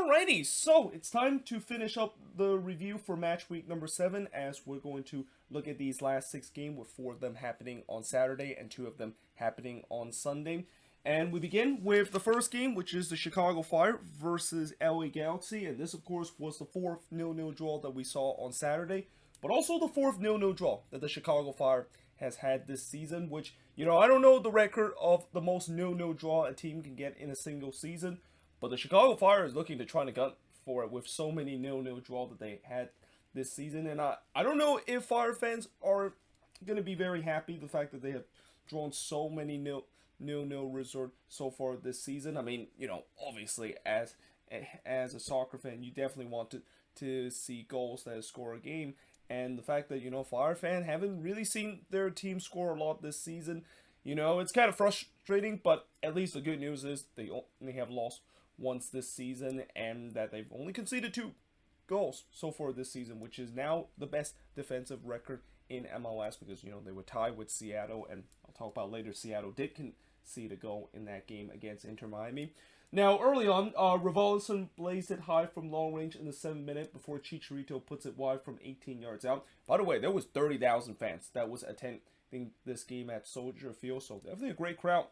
Alrighty, so it's time to finish up the review for match week number 7 as we're going to look at these last 6 games with 4 of them happening on Saturday and 2 of them happening on Sunday. And we begin with the first game, which is the Chicago Fire versus LA Galaxy. And this, of course, was the 4th 0-0 draw that we saw on Saturday, but also the 4th 0-0 draw that the Chicago Fire has had this season, which, I don't know the record of the most 0-0 draw a team can get in a single season, but the Chicago Fire is looking to try to gun for it with so many 0-0 draw that they had this season. And I don't know if Fire fans are going to be very happy the fact that they have drawn so many 0-0 results so far this season. I mean, obviously as a soccer fan, you definitely want to see goals that score a game. And the fact that, Fire fans haven't really seen their team score a lot this season, it's kind of frustrating, but at least the good news is they only have lost once this season, and that they've only conceded 2 goals so far this season, which is now the best defensive record in MLS because, they were tied with Seattle, and I'll talk about later, Seattle did concede a goal in that game against Inter Miami. Now, early on, Rivalison blazed it high from long range in the 7th minute before Chicharito puts it wide from 18 yards out. By the way, there was 30,000 fans that was attending this game at Soldier Field, so definitely a great crowd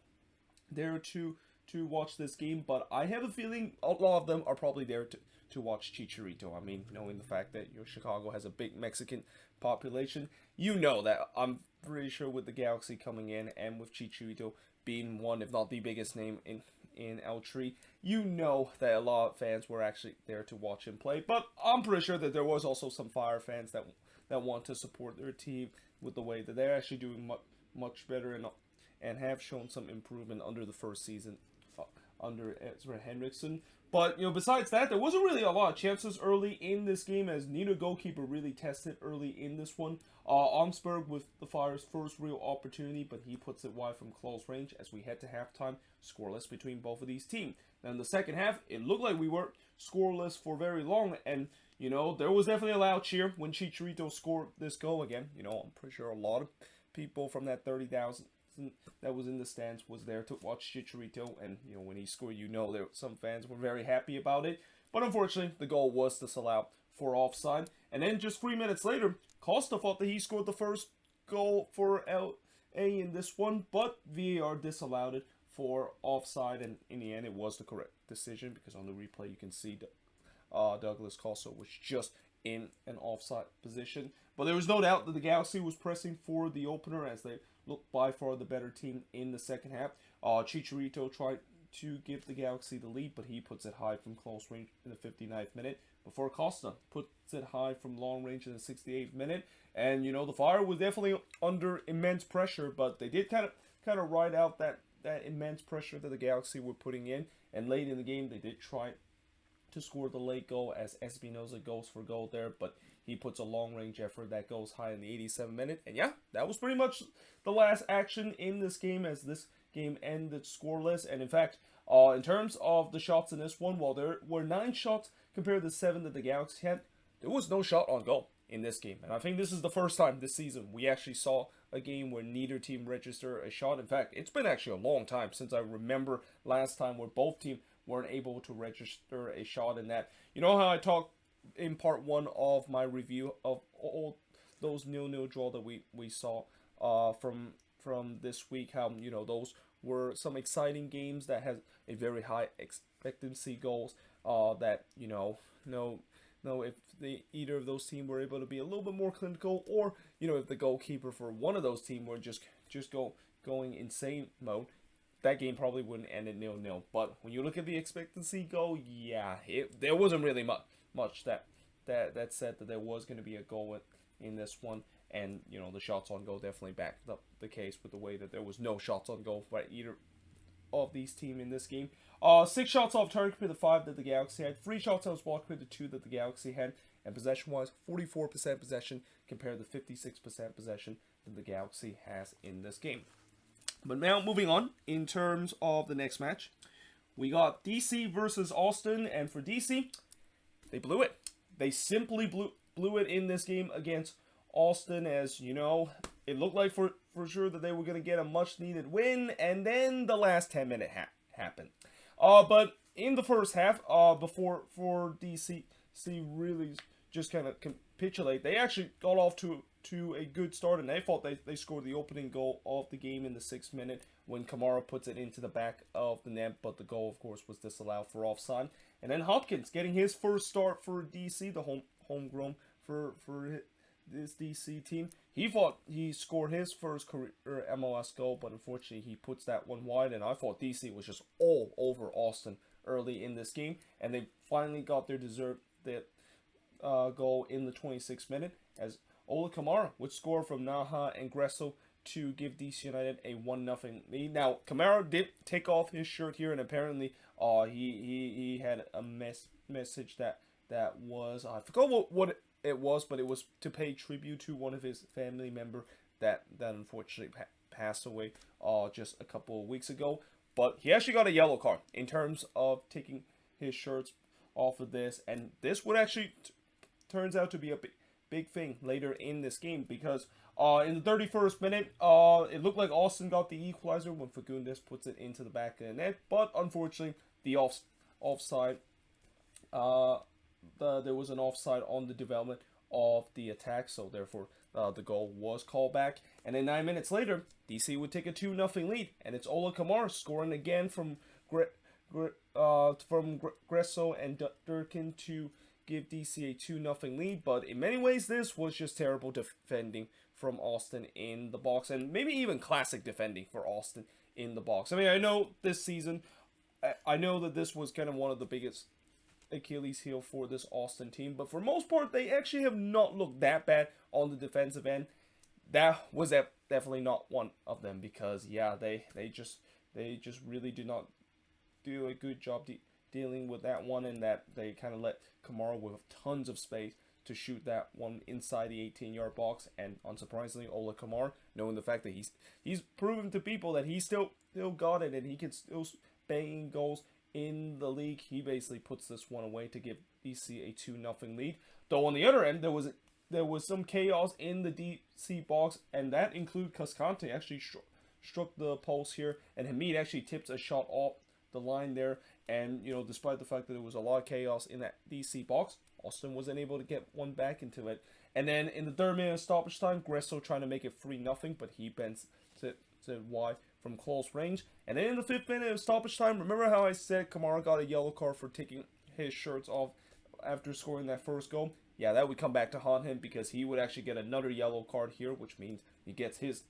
there to watch this game, but I have a feeling a lot of them are probably there to watch Chicharito. I mean, knowing the fact that Chicago has a big Mexican population, that I'm pretty sure with the Galaxy coming in and with Chicharito being one, if not the biggest name in El Tri, that a lot of fans were actually there to watch him play. But I'm pretty sure that there was also some Fire fans that want to support their team with the way that they're actually doing much better and have shown some improvement under the first season under Ezra Henriksen. But, besides that, there wasn't really a lot of chances early in this game as neither goalkeeper really tested early in this one. Armsberg with the Fire's first real opportunity, but he puts it wide from close range as we head to halftime, scoreless between both of these teams. Now, in the second half, it looked like we were scoreless for very long, and, there was definitely a loud cheer when Chicharito scored this goal again. I'm pretty sure a lot of people from that 30,000 that was in the stands was there to watch Chicharito, and when he scored, there some fans were very happy about it. But unfortunately, the goal was disallowed for offside. And then just 3 minutes later, Costa thought that he scored the first goal for LA in this one, but VAR disallowed it for offside, and in the end, it was the correct decision because on the replay you can see Douglas Costa was just in an offside position. But there was no doubt that the Galaxy was pressing for the opener as they looked by far the better team in the second half. Chicharito tried to give the Galaxy the lead, but he puts it high from close range in the 59th minute before Costa puts it high from long range in the 68th minute. And, the Fire was definitely under immense pressure, but they did kind of ride out that immense pressure that the Galaxy were putting in. And late in the game, they did try to score the late goal as Espinoza goes for goal there, but he puts a long-range effort that goes high in the 87th minute. And yeah, that was pretty much the last action in this game as this game ended scoreless. And in fact, in terms of the shots in this one, while there were 9 shots compared to 7 that the Galaxy had, there was no shot on goal in this game. And I think this is the first time this season we actually saw a game where neither team registered a shot. In fact, it's been actually a long time since I remember last time where both teams weren't able to register a shot in that. You know how I talked in part 1 of my review of all those 0-0 draw that we saw from this week, how those were some exciting games that has a very high expectancy goals, that if either of those teams were able to be a little bit more clinical, or if the goalkeeper for one of those teams were just going insane mode, that game probably wouldn't end at 0-0. But when you look at the expectancy goal, yeah, there wasn't really much that said that there was going to be a goal in this one. And, the shots on goal definitely backed up the case with the way that there was no shots on goal by either of these teams in this game. 6 shots off target compared to 5 that the Galaxy had. 3 shots out of block compared to 2 that the Galaxy had. And possession-wise, 44% possession compared to 56% possession that the Galaxy has in this game. But now, moving on, in terms of the next match, we got DC versus Austin, and for DC, they blew it. They simply blew it in this game against Austin, as, it looked like for sure that they were going to get a much-needed win, and then the last 10 minutes happened. But in the first half, before for DC really just kind of capitulate, they actually got off to a good start, and they thought they scored the opening goal of the game in the 6th minute when Kamara puts it into the back of the net, but the goal, of course, was disallowed for offside. And then Hopkins getting his first start for DC, the homegrown for this DC team. He thought he scored his first career MLS goal, but unfortunately he puts that one wide, and I thought DC was just all over Austin early in this game, and they finally got their deserved goal in the 26th minute as Ola Kamara would score from Naha and Gresso to give DC United a 1-0 lead. Now, Kamara did take off his shirt here, and apparently he had a message that was, I forgot what it was, but it was to pay tribute to one of his family member that unfortunately passed away just a couple of weeks ago. But he actually got a yellow card in terms of taking his shirts off of this, and this would actually turns out to be a big thing later in this game, because in the 31st minute, it looked like Austin got the equalizer when Fagundes puts it into the back of the net, but unfortunately the offside, there was an offside on the development of the attack, so therefore the goal was called back. And then 9 minutes later, DC would take a 2-0 lead, and it's Ola Kamara scoring again from Gresso and Durkin to give DC a 2-0 lead. But in many ways, this was just terrible defending from Austin in the box, and maybe even classic defending for Austin in the box. I mean, I know this season, I know that this was kind of one of the biggest Achilles heel for this Austin team, but for most part, they actually have not looked that bad on the defensive end. That was definitely not one of them, because yeah, they just really did not do a good job dealing with that one, and that they kind of let Kamara with tons of space to shoot that one inside the 18-yard box. And unsurprisingly, Ola Kamara, knowing the fact that he's proven to people that he still got it and he can still bang goals in the league, he basically puts this one away to give DC a 2-0 lead. Though on the other end, there was some chaos in the DC box, and that included Cascante actually struck the post here, and Hamid actually tips a shot off the line there. And despite the fact that there was a lot of chaos in that DC box, Austin wasn't able to get one back into it. And then in the 3rd minute of stoppage time, Gresso trying to make it 3-0, but he bends to wide from close range. And then in the 5th minute of stoppage time, remember how I said Kamara got a yellow card for taking his shirts off after scoring that first goal? Yeah, that would come back to haunt him, because he would actually get another yellow card here, which means he gets his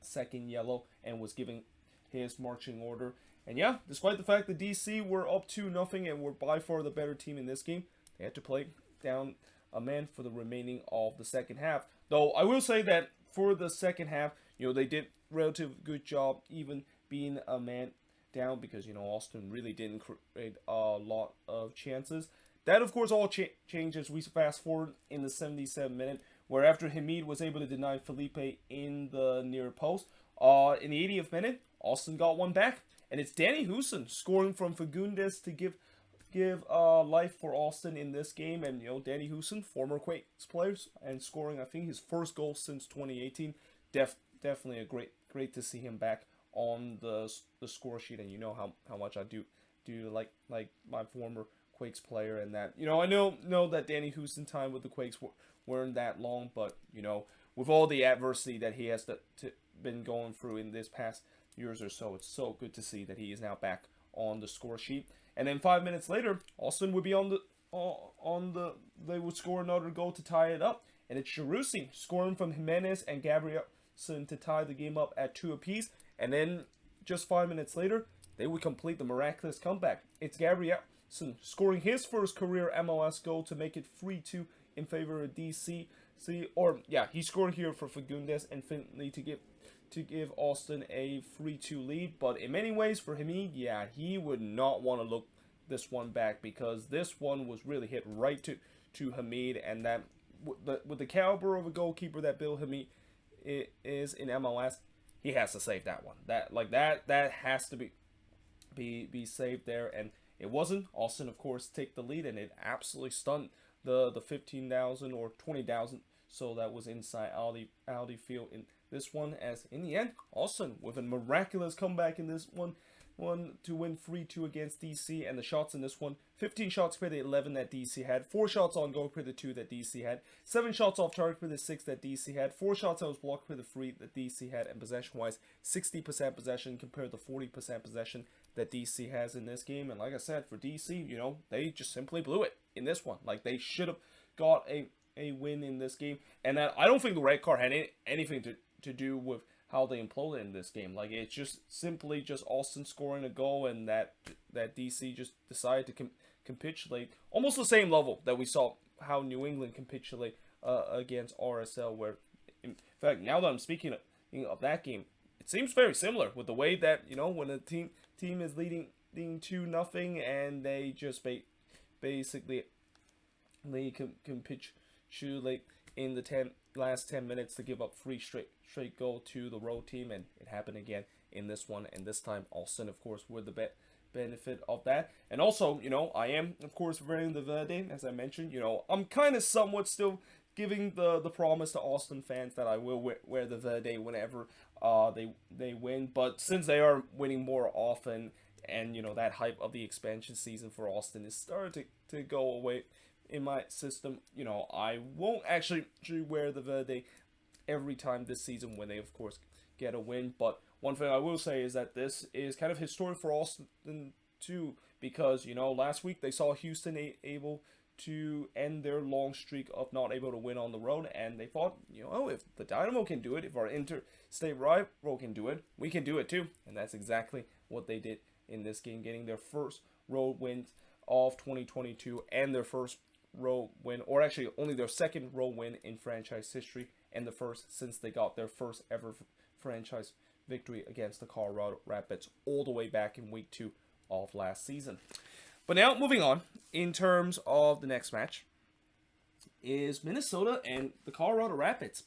2nd yellow and was giving his marching order. And yeah, despite the fact that DC were up 2-0 and were by far the better team in this game, they had to play down a man for the remaining of the second half. Though I will say that for the second half, they did relatively good job even being a man down, because Austin really didn't create a lot of chances. That of course all changes. We fast forward in the 77th minute, where after Hamid was able to deny Felipe in the near post, in the 80th minute, Austin got one back, and it's Danny Houston scoring from Fagundes to give life for Austin in this game. And Danny Houston, former Quakes players, and scoring I think his first goal since 2018. Definitely a great to see him back on the score sheet. And how much I do like my former Quakes player, and that I know that Danny Houston time with the Quakes weren't that long, but with all the adversity that he has been going through in this past years or so, it's so good to see that he is now back on the score sheet. And then 5 minutes later, Austin would be they would score another goal to tie it up, and it's Jerussi scoring from Jimenez and Gabrielson to tie the game up at 2 apiece. And then just 5 minutes later, they would complete the miraculous comeback. It's Gabrielson scoring his first career MLS goal to make it 3-2 in favor of DC. He scored here for Fagundes and Finley to give Austin a 3-2 lead. But in many ways for Hamid, he would not want to look this one back, because this one was really hit right to Hamid, and that with the caliber of a goalkeeper that Bill Hamid is in MLS, he has to save that one. That has to be saved there, and it wasn't. Austin of course take the lead, and it absolutely stunned the 15,000 or 20,000 so that was inside Audi Field in this one, as in the end, Austin with a miraculous comeback in this one one to win 3-2 against DC, and the shots in this one, 15 shots per the 11 that DC had, 4 shots on goal per the 2 that DC had, 7 shots off target per the 6 that DC had, 4 shots that was blocked per the 3 that DC had, and possession-wise, 60% possession compared to 40% possession that DC has in this game. And like I said, for DC, you know, they just simply blew it in this one. Like, they should have got a win in this game, and that I don't think the red card had anything to do with how they imploded in this game. Like, it's just simply just Austin scoring a goal, and that DC just decided to capitulate, almost the same level that we saw how New England capitulate against RSL, where in fact, now that I'm speaking of that game, it seems very similar with the way that, you know, when a team is leading 2-0 and they just basically they capitulate in the last 10 minutes to give up 3 straight goal to the road team, and it happened again in this one, and this time Austin, of course, were the benefit of that. And also, you know, I am, of course, wearing the Verde, as I mentioned. You know, I'm kind of somewhat still giving the promise to Austin fans that I will wear the Verde whenever they win, but since they are winning more often, and, you know, that hype of the expansion season for Austin is starting to go away in my system, you know, I won't actually wear the Verde every time this season when they, of course, get a win. But one thing I will say is that this is kind of historic for Austin too, because, you know, last week they saw Houston able to end their long streak of not able to win on the road, and they thought, you know, if the Dynamo can do it, if our interstate rival can do it, we can do it too. And that's exactly what they did in this game, getting their first road win of 2022 and their first road win, or actually only their second road win in franchise history, and the first since they got their first ever franchise victory against the Colorado Rapids all the way back in week 2 of last season. But now, moving on, in terms of the next match, is Minnesota and the Colorado Rapids.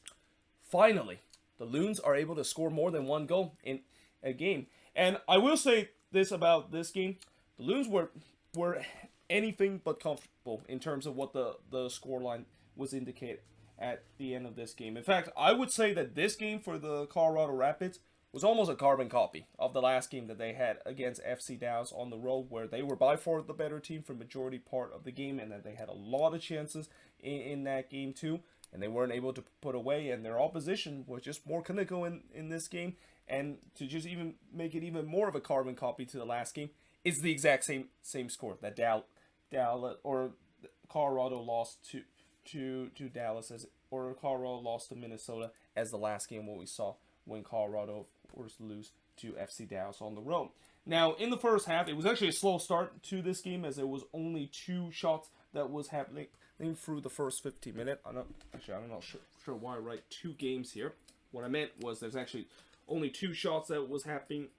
Finally, the Loons are able to score more than 1 goal in a game. And I will say this about this game, the Loons were anything but comfortable in terms of what the scoreline was indicated at the end of this game. In fact, I would say that this game for the Colorado Rapids was almost a carbon copy of the last game that they had against FC Dallas on the road, where they were by far the better team for majority part of the game, and that they had a lot of chances in that game too, and they weren't able to put away, and their opposition was just more clinical in this game. And to just even make it even more of a carbon copy to the last game, is the exact same score that Dallas or Colorado lost to Dallas, or Colorado lost to Minnesota as the last game, what we saw when Colorado was to lose to FC Dallas on the road. Now, in the first half, it was actually a slow start to this game, as there was only 2 shots that was happening through the first 15 minutes. I'm not sure why I write 2 games here. What I meant was there's actually only 2 shots that was happening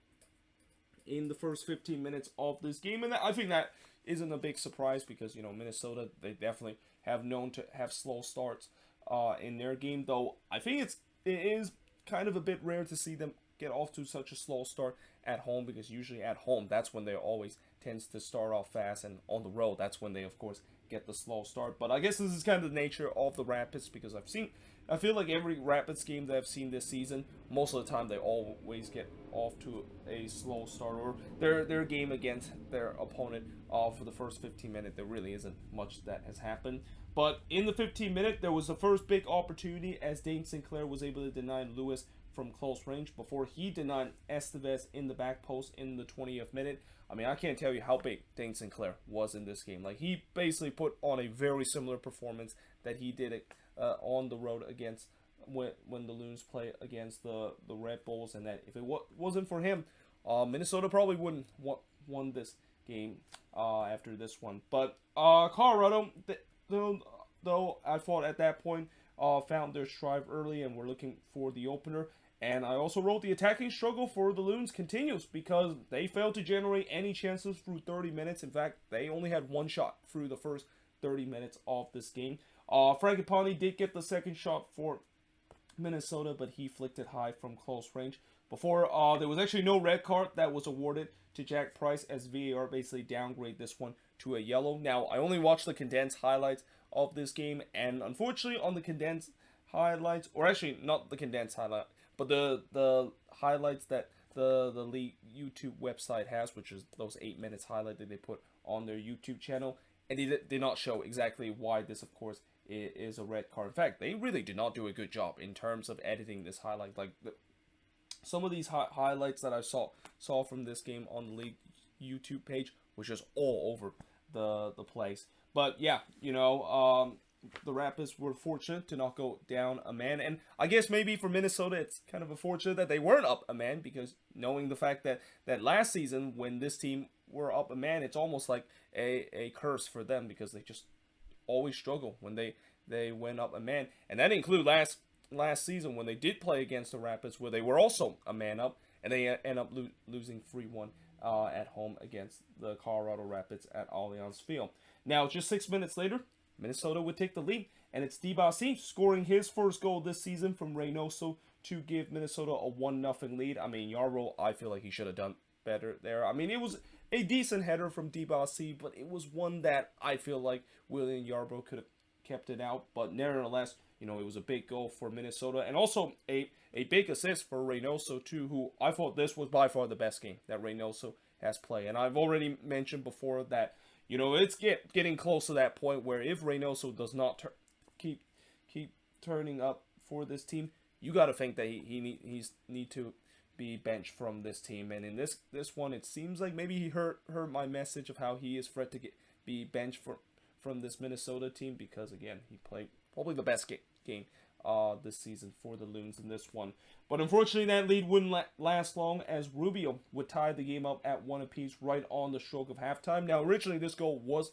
in the first 15 minutes of this game, and I think that isn't a big surprise, because, you know, Minnesota, they definitely have known to have slow starts in their game, though I think it is kind of a bit rare to see them get off to such a slow start at home, because usually at home, that's when they always tends to start off fast, and on the road, that's when they, of course, get the slow start. But I guess this is kind of the nature of the Rapids, because I feel like every Rapids game that I've seen this season, most of the time they always get off to a slow start, or their game against their opponent for the first 15 minutes, there really isn't much that has happened. But in the 15 minute, there was the first big opportunity, as Dane Sinclair was able to deny Lewis from close range before he denied Estevez in the back post in the 20th minute. I mean, I can't tell you how big Dane Sinclair was in this game. Like, he basically put on a very similar performance that he did on the road against when the Loons play against the Red Bulls, and that if it wasn't for him, Minnesota probably wouldn't won this game after this one. But Colorado, though I thought at that point found their stride early and were looking for the opener. And I also wrote the attacking struggle for the Loons continues, because they failed to generate any chances through 30 minutes. In fact, they only had 1 shot through the first 30 minutes of this game. Fragapane did get the second shot for Minnesota, but he flicked it high from close range. Before there was actually no red card that was awarded to Jack Price, as VAR basically downgraded this one to a yellow. Now, I only watched the condensed highlights of this game, and unfortunately on the condensed highlights, or actually not the condensed highlight, but the highlights that the league YouTube website has, which is those 8 minutes highlight that they put on their YouTube channel, and they did not show exactly why this, of course, is a red card. In fact, they really did not do a good job in terms of editing this highlight. Like some of these highlights that I saw from this game on the league YouTube page was just all over the place. But yeah, the Rapids were fortunate to not go down a man, and I guess maybe for Minnesota it's kind of unfortunate that they weren't up a man, because knowing the fact that last season when this team were up a man, it's almost like a curse for them, because they just always struggle when they went up a man, and that include last season when they did play against the Rapids, where they were also a man up, and they end up losing 3-1 at home against the Colorado Rapids at Allianz Field. Now, just 6 minutes later, Minnesota would take the lead, and it's Dibasi scoring his first goal this season from Reynoso to give Minnesota a 1-0 lead. I mean, Yarbrough, I feel like he should have done better there. I mean, it was a decent header from Dibasi, but it was one that I feel like William Yarbrough could have kept it out. But nevertheless, it was a big goal for Minnesota, and also a big assist for Reynoso too, who I thought this was by far the best game that Reynoso has played. And I've already mentioned before that it's getting close to that point where if Reynoso does not keep turning up for this team, you got to think that he need to be benched from this team. And in this one, it seems like maybe he heard my message of how he is threat to be benched from this Minnesota team, because again, he played probably the best game this season for the Loons in this one. But unfortunately, that lead wouldn't last long, as Rubio would tie the game up at 1 apiece right on the stroke of halftime. Now, originally this goal was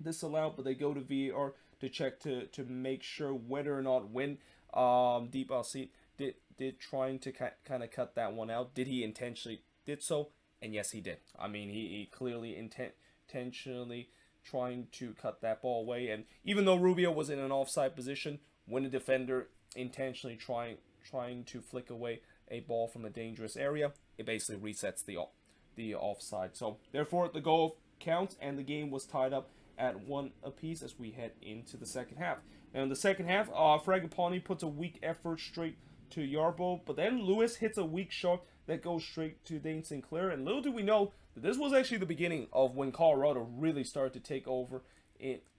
disallowed, but they go to VAR to check to make sure whether or not when Dibasi did trying to kind of cut that one out. Did he intentionally did so? And yes, he did. I mean, he clearly intentionally trying to cut that ball away. And even though Rubio was in an offside position, when a defender intentionally trying to flick away a ball from a dangerous area, it basically resets the offside. So therefore, the goal counts, and the game was tied up at 1 apiece as we head into the second half. Now in the second half, Fragapane puts a weak effort straight to Yarbrough, but then Lewis hits a weak shot that goes straight to Dane Sinclair. And little do we know that this was actually the beginning of when Colorado really started to take over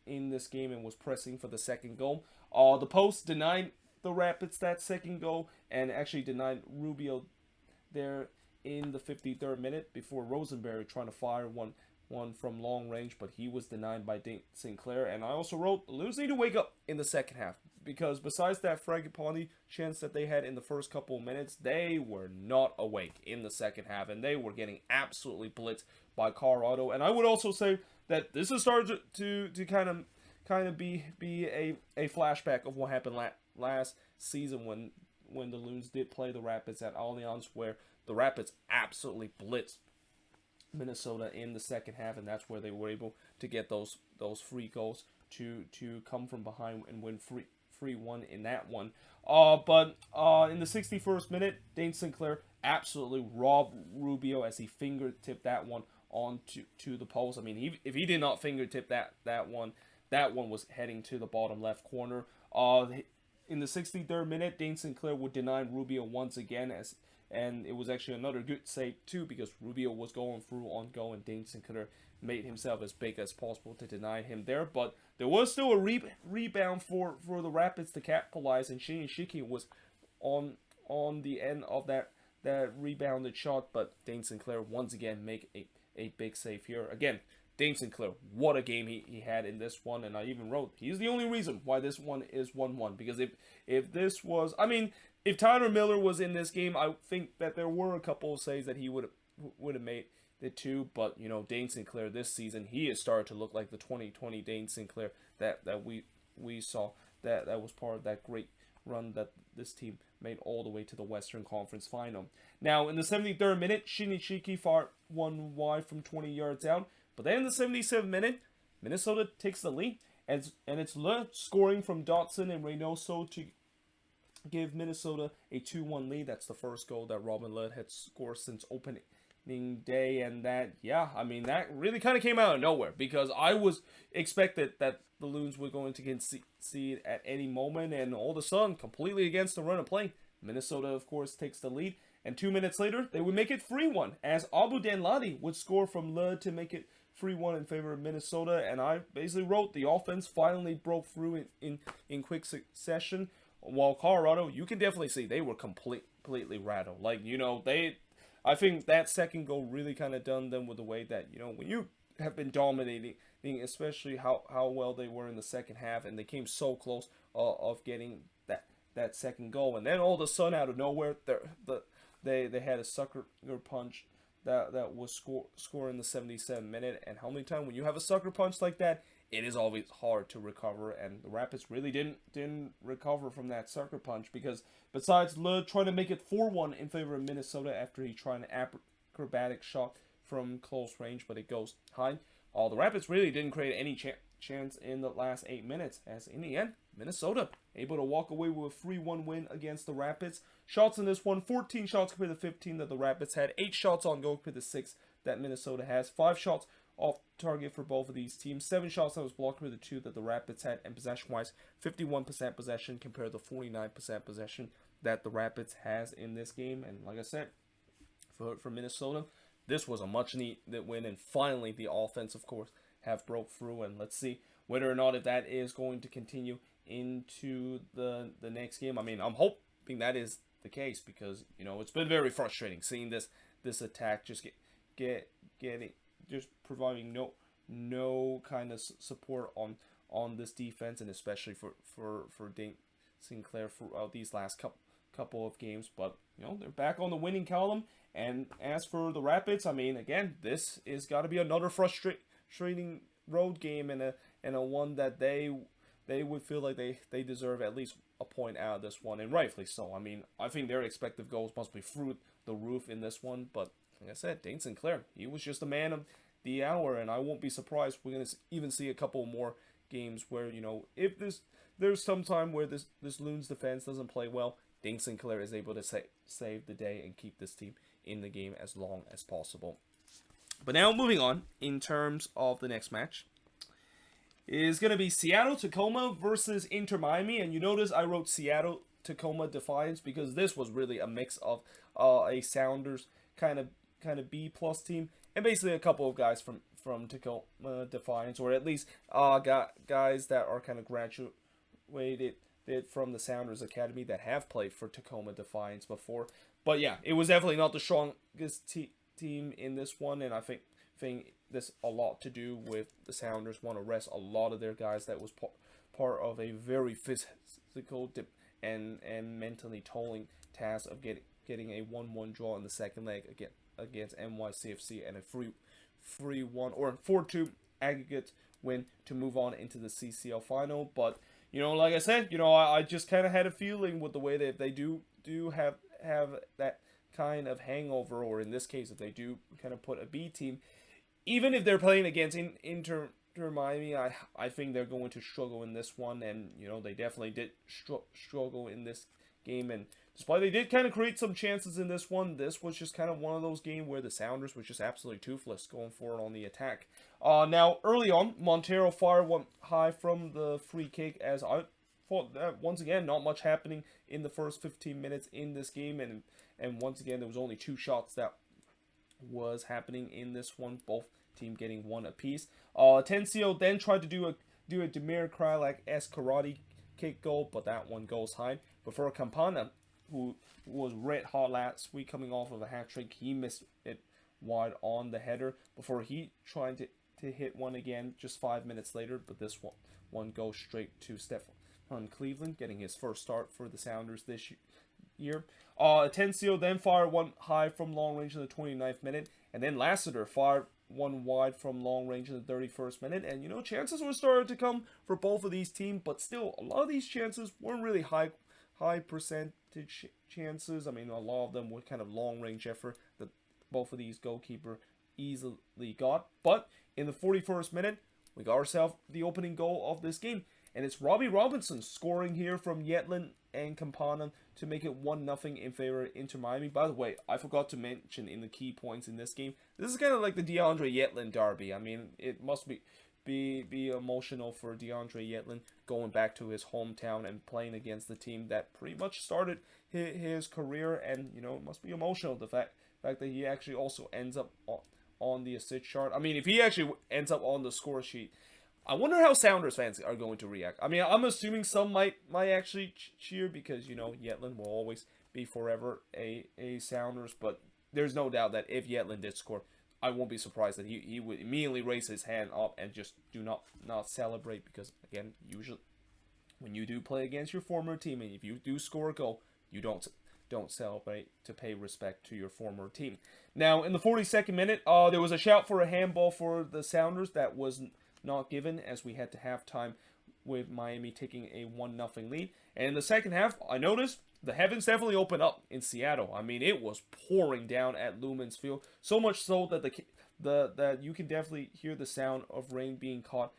in this game and was pressing for the second goal. The post denied the Rapids that second goal, and actually denied Rubio there in the 53rd minute before Rosenberry trying to fire one from long range, but he was denied by Dane Sinclair. And I also wrote, the Loons need to wake up in the second half, because besides that Fragapane chance that they had in the first couple of minutes, they were not awake in the second half, and they were getting absolutely blitzed by Colorado. And I would also say that this has started to kind of be a flashback of what happened last season when the Loons did play the Rapids at Allianz, where the Rapids absolutely blitzed Minnesota in the second half, and that's where they were able to get those free goals to come from behind and win 3-1 in that one. But in the 61st minute, Dane Sinclair absolutely robbed Rubio as he fingertipped that one on to the post. I mean, if he did not fingertip that one was heading to the bottom left corner. In the 63rd minute, Dane Sinclair would deny Rubio once again, and it was actually another good save too, because Rubio was going through on goal, and Dane Sinclair made himself as big as possible to deny him there. But there was still a rebound for the Rapids to capitalize, and Shiki was on the end of that rebounded shot, but Dane Sinclair once again make a big save here. Again, Dane Sinclair, what a game he had in this one, and I even wrote, he's the only reason why this one is 1-1, because if this was, I mean, if Tyler Miller was in this game, I think that there were a couple of saves that he would have made the two, but Dane Sinclair this season, he has started to look like the 2020 Dane Sinclair that we saw, that was part of that great run that this team made all the way to the Western Conference Final. Now, in the 73rd minute, Shinichiki fired one wide from 20 yards out. But then in the 77th minute, Minnesota takes the lead, and it's Le scoring from Dotson and Reynoso to give Minnesota a 2-1 lead. That's the first goal that Robin Lod had scored since opening day, and that really kind of came out of nowhere, because I was expected that the Loons were going to concede at any moment, and all of a sudden, completely against the run of play, Minnesota, of course, takes the lead, And 2 minutes later, they would make it 3-1 as Abu Danladi would score from Le to make it 3-1 in favor of Minnesota. And I basically wrote the offense finally broke through in quick succession. While Colorado, you can definitely see they were completely rattled. Like, I think that second goal really kind of done them with the way that, when you have been dominating, especially how well they were in the second half, and they came so close of getting that second goal. And then all of a sudden, out of nowhere, they had a sucker punch that was score in the 77th minute. And how many times when you have a sucker punch like that, it is always hard to recover, and the Rapids really didn't recover from that sucker punch, because besides Le trying to make it 4-1 in favor of Minnesota after he tried an acrobatic shot from close range, but it goes high. The Rapids really didn't create any chance in the last 8 minutes, as in the end, Minnesota able to walk away with a 3-1 win against the Rapids. Shots in this one, 14 shots compared to 15 that the Rapids had, 8 shots on goal compared to 6 that Minnesota has, 5 shots off target for both of these teams, 7 shots that was blocked with the 2 that the Rapids had, and possession-wise, 51% possession compared to 49% possession that the Rapids has in this game. And like I said, for Minnesota, this was a much-needed win, and finally the offense, of course, have broke through. And let's see whether or not if that is going to continue into the next game. I mean, I'm hoping that is the case, because it's been very frustrating seeing this attack just getting just providing no kind of support on this defense, and especially for Dane Sinclair throughout these last couple of games. But they're back on the winning column. And as for the Rapids, I mean, again, this is got to be another frustrating road game, and a one that they would feel like they deserve at least a point out of this one, and rightfully so. I mean, I think their expected goals must be through the roof in this one, but like I said, Dane Sinclair, he was just a man of the hour, and I won't be surprised we're going to even see a couple more games where, if there's some time where this Loons defense doesn't play well, Dane Sinclair is able to save the day and keep this team in the game as long as possible. But now moving on, in terms of the next match, is going to be Seattle Tacoma versus Inter Miami. And you notice I wrote Seattle Tacoma Defiance, because this was really a mix of a Sounders kind of B plus team, and basically a couple of guys from Tacoma Defiance, or at least guys that are kind of graduated from the Sounders Academy that have played for Tacoma Defiance before. But yeah, it was definitely not the strongest team in this one, and I think this a lot to do with the Sounders want to rest a lot of their guys that was part of a very physical and mentally tolling task of getting a 1-1 draw in the second leg against NYCFC, and a 3-1 or 4-2 aggregate win to move on into the CCL final. But like I said, I just kind of had a feeling with the way that if they do have that kind of hangover, or in this case, if they do kind of put a B team, even if they're playing against Inter Miami, I think they're going to struggle in this one. And they definitely did struggle in this game, and despite they did kind of create some chances in this one, this was just kind of one of those games where the Sounders was just absolutely toothless going forward on the attack. Now, early on, Montero fired one high from the free kick, as I thought that, once again, not much happening in the first 15 minutes in this game, and once again, there was only 2 shots that was happening in this one, both team getting 1 apiece. Tencio then tried to do a Demir Krylak-esque karate kick goal, but that one goes high. Before Campana, who was red hot last week coming off of a hat-trick, he missed it wide on the header before he tried to hit one again just 5 minutes later, but this one goes straight to Stefan Cleveland, getting his first start for the Sounders this year. Tencio then fired one high from long range in the 29th minute, and then Lassiter fired one wide from long range in the 31st minute. And chances were starting to come for both of these teams, but still a lot of these chances weren't really high percentage chances. I mean, a lot of them were kind of long range effort that both of these goalkeeper easily got. But in the 41st minute, we got ourselves the opening goal of this game, and it's Robbie Robinson scoring here from Yetland and Campana to make it 1-0 in favor of Inter Miami. By the way, I forgot to mention in the key points in this game, this is kind of like the DeAndre Yetland derby. I mean, it must be emotional for DeAndre Yedlin going back to his hometown and playing against the team that pretty much started his career. And it must be emotional, the fact that he actually also ends up on the assist chart. I mean, if he actually ends up on the score sheet, I wonder how Sounders fans are going to react. I mean, I'm assuming some might actually cheer because Yedlin will always be forever a Sounders, but there's no doubt that if Yedlin did score, I won't be surprised that he would immediately raise his hand up and just do not celebrate, because again, usually when you do play against your former team and if you do score a goal, you don't celebrate to pay respect to your former team. Now, in the 42nd minute, there was a shout for a handball for the Sounders that was not given, as we had to halftime with Miami taking a 1-0 lead. And in the second half, I noticed the heavens definitely opened up in Seattle. I mean, it was pouring down at Lumen's Field, so much so that that you can definitely hear the sound of rain being caught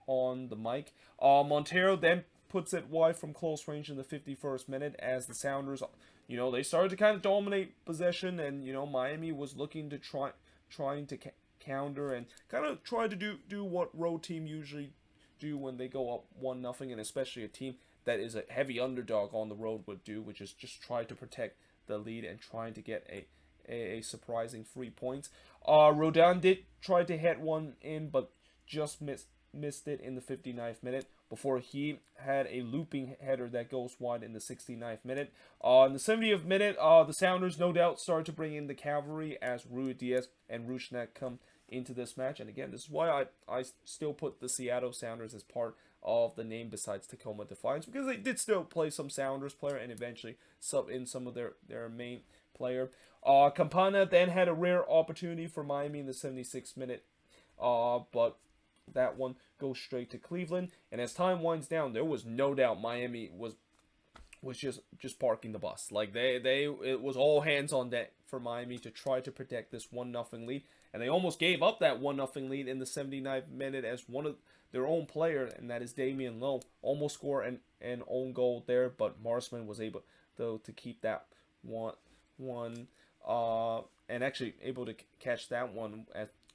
on the mic. Montero then puts it wide from close range in the 51st minute as the Sounders, they started to kind of dominate possession, and Miami was looking to trying to counter and kind of try to do what road team usually do when they go up 1-0, and especially a team that is a heavy underdog on the road would do, which is just try to protect the lead and trying to get a surprising 3 points. Rodon did try to head one in, but just missed it in the 59th minute before he had a looping header that goes wide in the 69th minute. In the 70th minute, the Sounders no doubt started to bring in the cavalry as Rui Diaz and Rusnak come into this match. And again, this is why I still put the Seattle Sounders as part of the name besides Tacoma Defiance, because they did still play some Sounders player and eventually sub in some of their main player. Campana then had a rare opportunity for Miami in the 76th minute, but that one goes straight to Cleveland. And as time winds down, there was no doubt Miami was just parking the bus. Like it was all hands on deck for Miami to try to protect this 1-0 lead, and they almost gave up that 1-0 lead in the 79th minute as one of their own player, and that is Damian Lowe, almost scored an own goal there, but Marsman was able though to keep that one and actually able to catch that one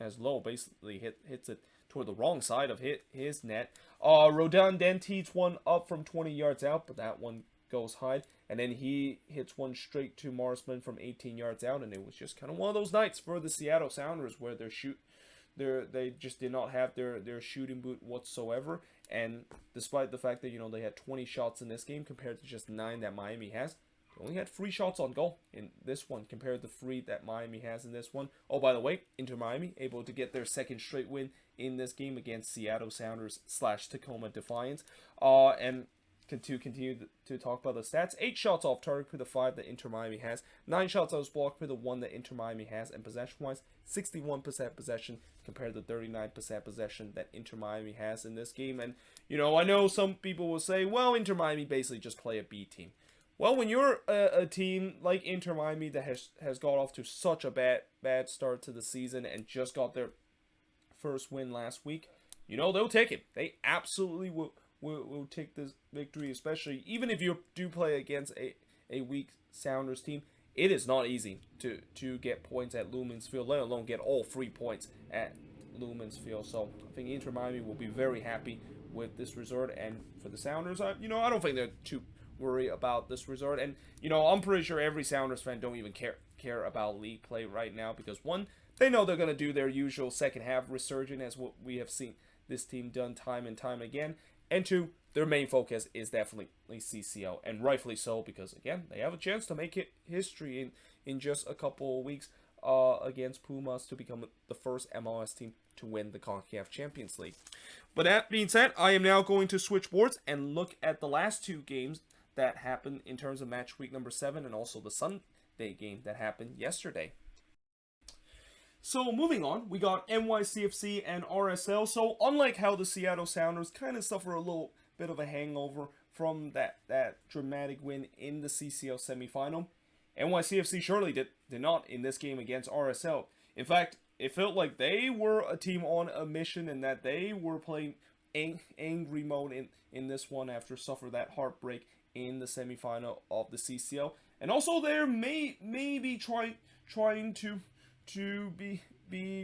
as Lowe basically hits it toward the wrong side of his net. Rodon then tees one up from 20 yards out, but that one goes high, and then he hits one straight to Marsman from 18 yards out, and it was just kind of one of those nights for the Seattle Sounders where they just did not have their shooting boot whatsoever. And despite the fact that they had 20 shots in this game compared to just 9 that Miami has, they only had 3 shots on goal in this one compared to 3 that Miami has in this one. Oh, by the way, Inter Miami able to get their second straight win in this game against Seattle Sounders / Tacoma Defiance. And to continue to talk about the stats, 8 shots off target for the 5 that Inter Miami has, 9 shots out of block for the 1 that Inter Miami has, and possession-wise, 61% possession compared to 39% possession that Inter Miami has in this game. And, I know some people will say, well, Inter Miami basically just play a B team. Well, when you're a team like Inter Miami that has got off to such a bad start to the season and just got their first win last week, they'll take it. They absolutely will take this victory, especially even if you do play against a weak Sounders team. It is not easy to get points at Lumen's Field, let alone get all 3 points at Lumen's Field. So I think Inter Miami will be very happy with this result. And for the Sounders, I don't think they're too worried about this result. And I'm pretty sure every Sounders fan don't even care about league play right now, because one, they know they're gonna do their usual second half resurgence as what we have seen this team done time and time again. And 2, their main focus is definitely CCL, and rightfully so, because again, they have a chance to make it history in just a couple of weeks against Pumas to become the first MLS team to win the CONCACAF Champions League. But that being said, I am now going to switch boards and look at the last 2 games that happened in terms of match week number 7 and also the Sunday game that happened yesterday. So moving on, we got NYCFC and RSL. So unlike how the Seattle Sounders kind of suffer a little bit of a hangover from that dramatic win in the CCL semifinal, NYCFC surely did not in this game against RSL. In fact, it felt like they were a team on a mission and that they were playing angry mode in this one after suffering that heartbreak in the semifinal of the CCL. And also they're maybe trying to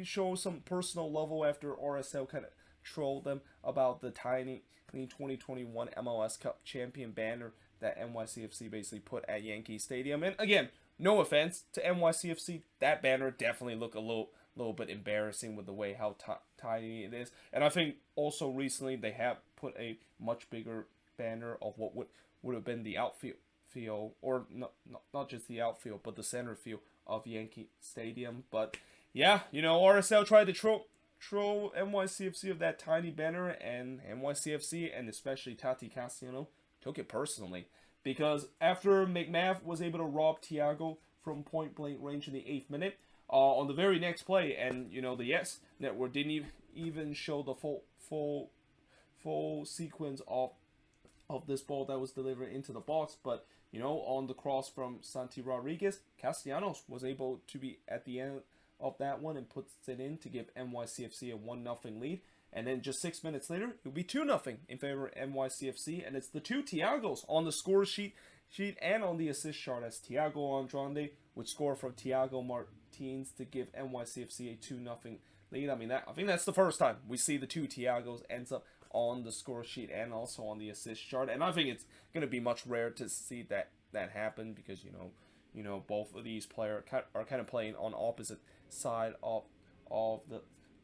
show some personal level after RSL kind of troll them about the tiny 2021 MLS Cup champion banner that NYCFC basically put at Yankee Stadium. And again, no offense to NYCFC, that banner definitely looked a little bit embarrassing with the way how tiny it is. And I think also recently they have put a much bigger banner of what would have been the outfield or not just the outfield, but the center field of Yankee Stadium. But yeah, RSL tried to troll NYCFC of that tiny banner, and NYCFC and especially Tati Castellano took it personally, because after McMath was able to rob Thiago from point blank range in the 8th minute, on the very next play, and the Yes Network didn't even show the full sequence of this ball that was delivered into the box, but on the cross from Santi Rodriguez, Castellanos was able to be at the end of that one and puts it in to give NYCFC a 1-0 lead. And then just 6 minutes later, it will be 2-0 in favor of NYCFC. And it's the two Thiagos on the score sheet and on the assist chart, as Thiago Andrade would score from Thiago Martins to give NYCFC a 2-0 lead. I think that's the first time we see the two Thiagos ends up on the score sheet and also on the assist chart. And I think it's going to be much rare to see that happen, because both of these players are kind of playing on opposite side of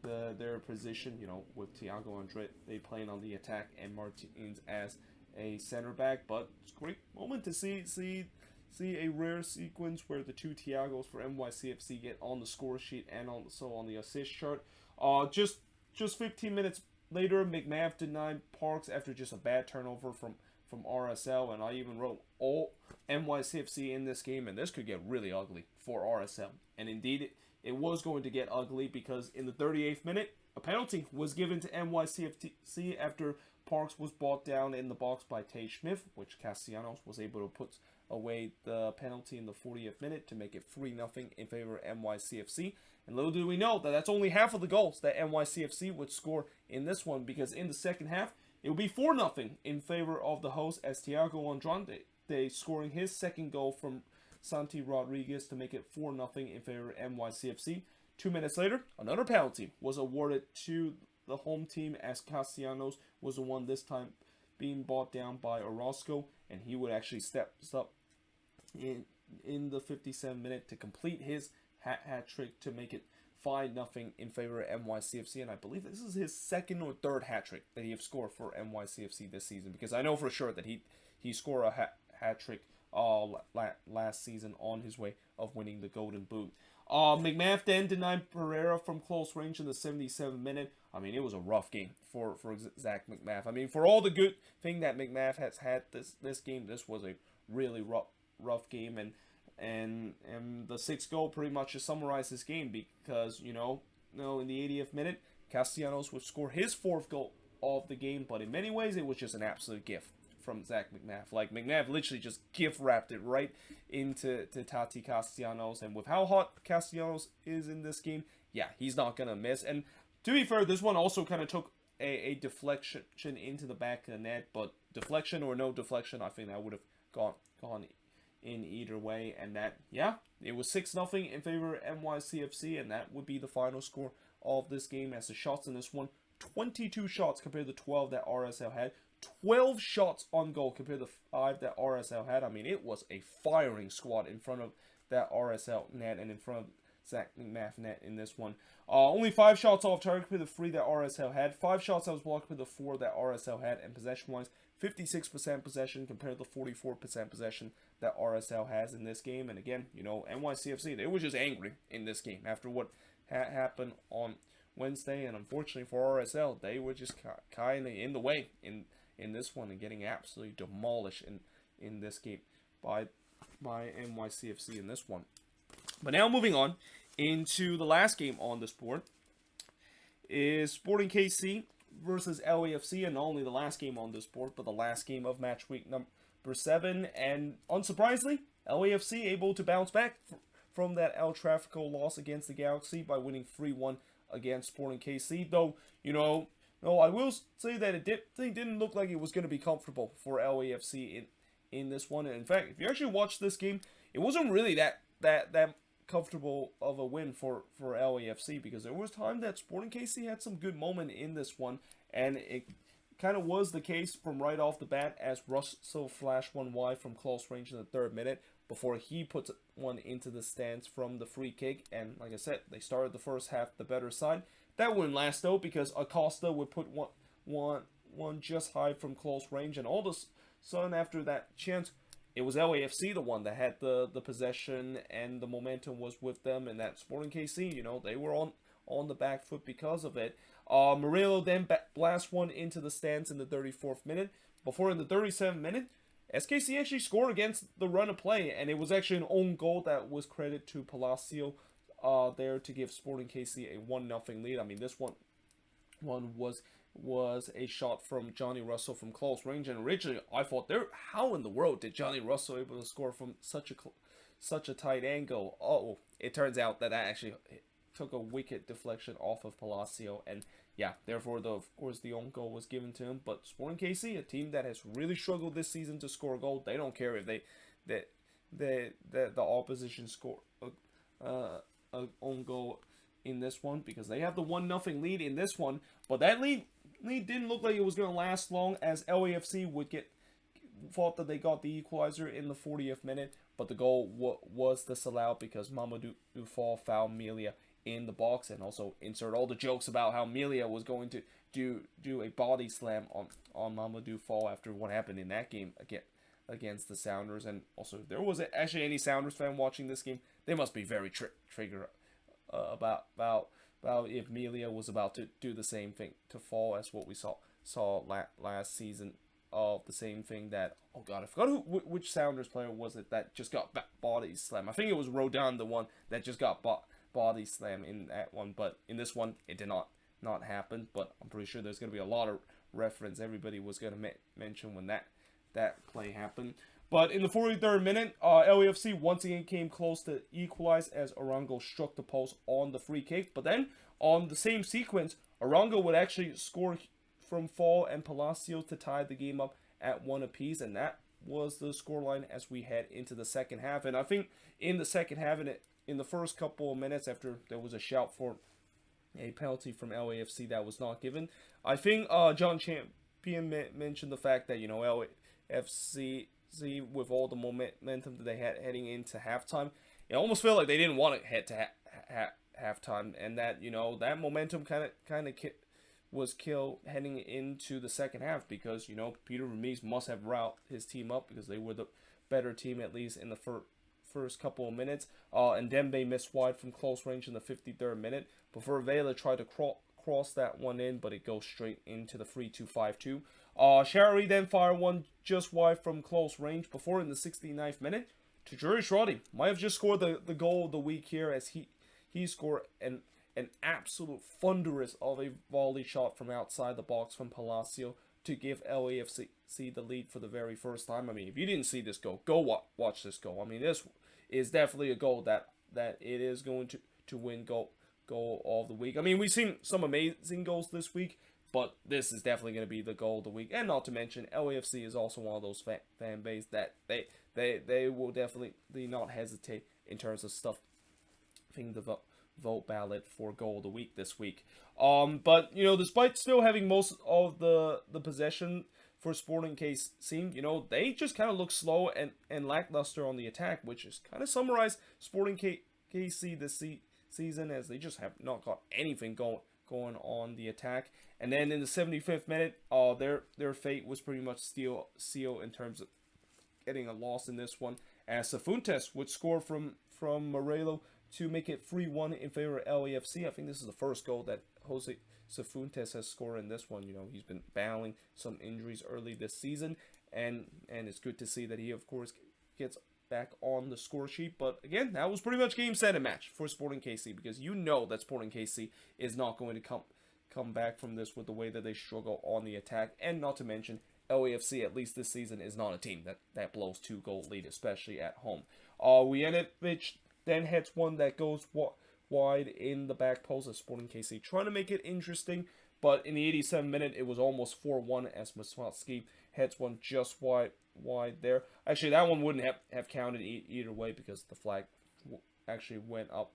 their position, with Thiago Andrade they playing on the attack and Martins as a center back. But it's a great moment to see a rare sequence where the two Thiagos for NYCFC get on the score sheet and also on the assist chart. Just 15 minutes later, McMath denied Parks after just a bad turnover from RSL, and I even wrote all NYCFC in this game, and this could get really ugly for RSL. And indeed, it was going to get ugly, because in the 38th minute, a penalty was given to NYCFC after Parks was brought down in the box by Tay Smith, which Castellanos was able to put away the penalty in the 40th minute to make it 3-0 in favor of NYCFC. And little do we know that that's only half of the goals that NYCFC would score in this one, because in the second half, it will be 4-0 in favor of the host, as Thiago Andrade scoring his second goal from Santi Rodriguez to make it 4-0 in favor of NYCFC. 2 minutes later, another penalty was awarded to the home team, as Castellanos was the one this time being brought down by Orozco, and he would actually step up in the 57th minute to complete his hat trick to make it 5-0 in favor of NYCFC. And I believe this is his second or third hat trick that he have scored for NYCFC this season, because I know for sure that he scored a hat trick last season on his way of winning the Golden Boot. McMath then denied Pereira from close range in the 77th minute. It was a rough game for Zach McMath. For all the good thing that McMath has had this game, this was a really rough game, and the sixth goal pretty much just summarized this game, because in the 80th minute, Castellanos would score his fourth goal of the game, but in many ways it was just an absolute gift from Zach McMath. Like, McMath literally just gift wrapped it right into Tati Castellanos, and with how hot Castellanos is in this game, yeah, he's not gonna miss. And to be fair, this one also kind of took a deflection into the back of the net, but deflection or no deflection, I think that would have gone in either way. And that, yeah, it was 6-0 in favor of NYCFC, and that would be the final score of this game, as the shots in this one, 22 shots compared to 12 that RSL had. 12 shots on goal compared to 5 that RSL had. It was a firing squad in front of that RSL net and in front of Zach McMath net in this one. Only 5 shots off target compared to 3 that RSL had. 5 shots that was blocked compared to 4 that RSL had. And possession-wise, 56% possession compared to 44% possession that RSL has in this game. And again, NYCFC, they were just angry in this game after what happened on Wednesday. And unfortunately for RSL, they were just kind of in the way in this one and getting absolutely demolished in this game by NYCFC in this one. But now moving on into the last game on this board is Sporting KC versus LAFC, and not only the last game on this board, but the last game of match week number 7. And unsurprisingly, LAFC able to bounce back from that El Tráfico loss against the Galaxy by winning 3-1 against Sporting KC. Though, I will say that it didn't look like it was going to be comfortable for LAFC in this one. And in fact, if you actually watch this game, it wasn't really that comfortable of a win for LAFC, because there was time that Sporting KC had some good moment in this one, and it kind of was the case from right off the bat as Russell flashed one wide from close range in the 3rd minute before he puts one into the stands from the free kick. And like I said, they started the first half the better side. That wouldn't last though, because Acosta would put one just high from close range, and all of a sudden after that chance, it was LAFC the one that had the possession and the momentum was with them, and that Sporting KC, they were on the back foot because of it. Murillo then blasts one into the stands in the 34th minute, before in the 37th minute, SKC actually scored against the run of play, and it was actually an own goal that was credited to Palacio there to give Sporting KC a 1-0 lead. I mean, this one was a shot from Johnny Russell from close range, and originally I thought, how in the world did Johnny Russell able to score from such a tight angle? Oh, it turns out that actually took a wicked deflection off of Palacio, and yeah, therefore of course the own goal was given to him. But Sporting KC, a team that has really struggled this season to score a goal, they don't care if the opposition score a own goal in this one, because they have the 1-0 lead in this one. But that lead didn't look like it was going to last long, as LAFC thought that they got the equalizer in the 40th minute, but the goal was disallowed because Mamadou Fall fouled Melia in the box, and also insert all the jokes about how Melia was going to do a body slam on Mamadou Fall after what happened in that game against the Sounders. And also, if there was actually any Sounders fan watching this game, they must be very triggered about if Melia was about to do the same thing to Fall as what we saw last season, of the same thing that, oh god, I forgot which Sounders player was it that just got body slam. I think it was Rodon, the one that just got body slam in that one, but in this one it did not happen. But I'm pretty sure there's going to be a lot of reference everybody was going to mention when that play happened. But in the 43rd minute, LAFC once again came close to equalize as Arango struck the post on the free kick. But then, on the same sequence, Arango would actually score from Fall and Palacio to tie the game up at 1 apiece. And that was the scoreline as we head into the second half. And I think in the second half, in the first couple of minutes after there was a shout for a penalty from LAFC that was not given, I think John Champion mentioned the fact that, LAFC, with all the momentum that they had heading into halftime, it almost felt like they didn't want to head to halftime, and that that momentum kind of was killed heading into the second half, because Peter Vermes must have routed his team up, because they were the better team at least in the first couple of minutes. And Dembe missed wide from close range in the 53rd minute before Vela tried to cross that one in, but it goes straight into the 3-2-5-2. Shari then fired one just wide from close range before in the 69th minute. Tajuri Shradi might have just scored the goal of the week here, as he scored an absolute thunderous of a volley shot from outside the box from Palacio to give LAFC the lead for the very first time. I mean, if you didn't see this goal, go watch this goal. I mean, this is definitely a goal that it is going to win goal of the week. I mean, we've seen some amazing goals this week, but this is definitely going to be the goal of the week. And not to mention, LAFC is also one of those fan base that they will definitely not hesitate in terms of stuffing the vote ballot for goal of the week this week. But despite still having most of the possession for Sporting KC, they just kind of look slow and lackluster on the attack, which is kind of summarized Sporting KC this season, as they just have not got anything going on the attack. And then in the 75th minute, their fate was pretty much sealed in terms of getting a loss in this one, as Cifuentes would score from Morello to make it 3-1 in favor of LAFC. I think this is the first goal that Jose Cifuentes has scored in this one. He's been battling some injuries early this season, and it's good to see that he, of course, gets back on the score sheet. But again, that was pretty much game, set, and match for Sporting KC, because that Sporting KC is not going to come back from this with the way that they struggle on the attack. And not to mention, LAFC, at least this season, is not a team that blows 2-goal lead, especially at home. Wijanovic then hits one that goes wide in the back post of Sporting KC, trying to make it interesting. But in the 87th minute, it was almost 4-1 as Masmatsky hits one just wide there. Actually, that one wouldn't have counted either way, because the flag actually went up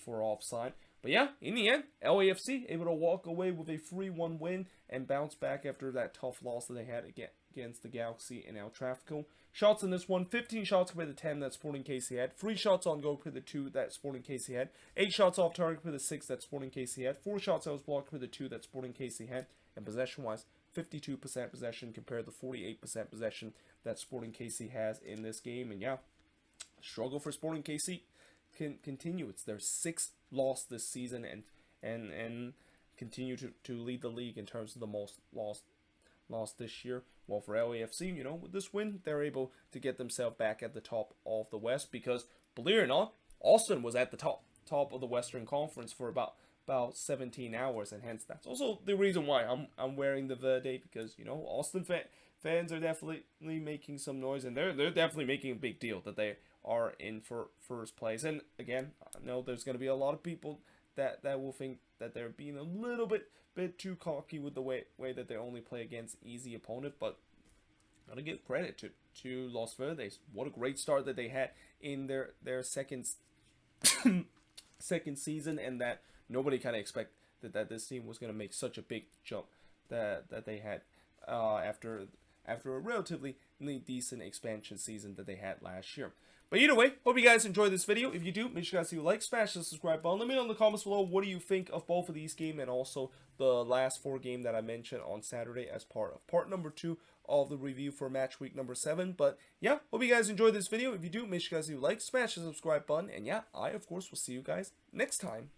for offside. But yeah, in the end, LAFC able to walk away with a 3-1 win and bounce back after that tough loss that they had against the Galaxy in El Tráfico. Shots in this one, 15 shots compared to 10 that Sporting KC had, 3 shots on goal compared to 2 that Sporting KC had, 8 shots off target compared to 6 that Sporting KC had, 4 shots that was blocked compared to 2 that Sporting KC had, and possession-wise, 52% possession compared to 48% possession that Sporting KC has in this game. And yeah, struggle for Sporting KC can continue. It's their 6th loss this season and continue to lead the league in terms of the most lost this year. Well, for LAFC, you know, with this win, they're able to get themselves back at the top of the West, because believe it or not, Austin was at the top of the Western Conference for about 17 hours, and hence that's also the reason why I'm wearing the Verde, because, you know, Austin fans are definitely making some noise, and they're definitely making a big deal that they are in for first place. And again, I know there's going to be a lot of people that will think that they're being a little bit too cocky with the way that they only play against easy opponent, but gotta give credit to Los Verdes. What a great start that they had in their second season, and that nobody kind of expected that this team was going to make such a big jump that they had after a relatively decent expansion season that they had last year. But either way, hope you guys enjoyed this video. If you do, make sure you guys do like, smash the subscribe button. Let me know in the comments below what do you think of both of these games, and also the last 4 games that I mentioned on Saturday as part of part number 2 of the review for match week number 7. But yeah, hope you guys enjoyed this video. If you do, make sure you guys do like, smash the subscribe button. And yeah, I of course will see you guys next time.